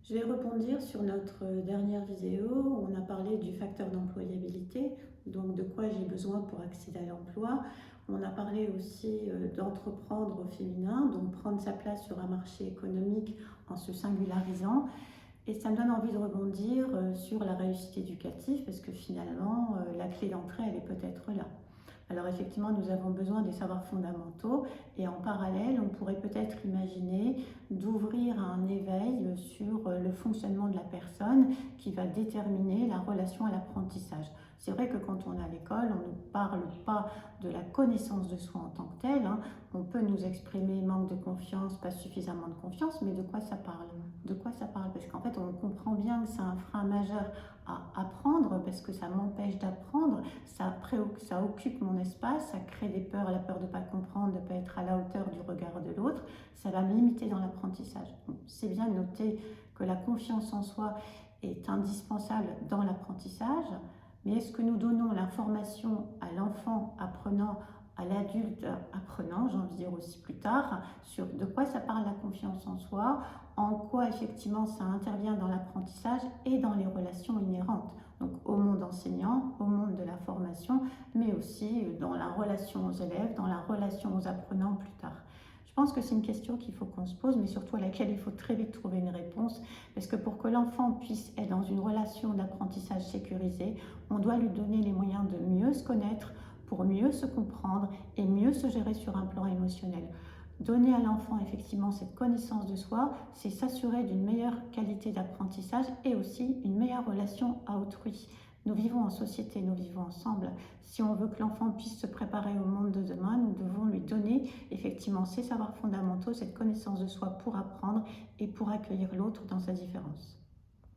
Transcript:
Je vais rebondir sur notre dernière vidéo où on a parlé du facteur d'employabilité, donc de quoi j'ai besoin pour accéder à l'emploi. On a parlé aussi d'entreprendre au féminin, donc prendre sa place sur un marché économique en se singularisant. Et ça me donne envie de rebondir sur la réussite éducative parce que finalement, la clé d'entrée, elle est peut-être là. Alors effectivement, nous avons besoin des savoirs fondamentaux et en parallèle, on pourrait peut-être imaginer d'ouvrir un éveil sur le fonctionnement de la personne qui va déterminer la relation à l'apprentissage. C'est vrai que quand on est à l'école, on ne parle pas de la connaissance de soi en tant que telle, hein. On peut nous exprimer manque de confiance, pas suffisamment de confiance, mais de quoi ça parle? De quoi ça parle? Parce qu'en fait, on comprend bien que c'est un frein majeur à apprendre parce que ça m'empêche d'apprendre, ça occupe mon espace, ça crée des peurs, la peur de ne pas comprendre, de ne pas être à la hauteur du regard de l'autre, ça va me limiter dans l'apprentissage. C'est bien de noter que la confiance en soi est indispensable dans l'apprentissage, mais est-ce que nous donnons l'information à l'enfant apprenant, à l'adulte apprenant, j'ai envie de dire aussi plus tard, sur de quoi ça parle la confiance en soi, en quoi effectivement ça intervient dans l'apprentissage et dans les relations inhérentes, donc au monde enseignant, au monde de la formation, mais aussi dans la relation aux élèves, dans la relation aux apprenants plus tard. Je pense que c'est une question qu'il faut qu'on se pose, mais surtout à laquelle il faut très vite trouver une réponse, parce que pour que l'enfant puisse être dans une relation d'apprentissage sécurisée, on doit lui donner les moyens de mieux se connaître, pour mieux se comprendre et mieux se gérer sur un plan émotionnel. Donner à l'enfant effectivement cette connaissance de soi, c'est s'assurer d'une meilleure qualité d'apprentissage et aussi une meilleure relation à autrui. Nous vivons en société, nous vivons ensemble. Si on veut que l'enfant puisse se préparer au monde de demain, nous devons lui donner effectivement ces savoirs fondamentaux, cette connaissance de soi pour apprendre et pour accueillir l'autre dans sa différence.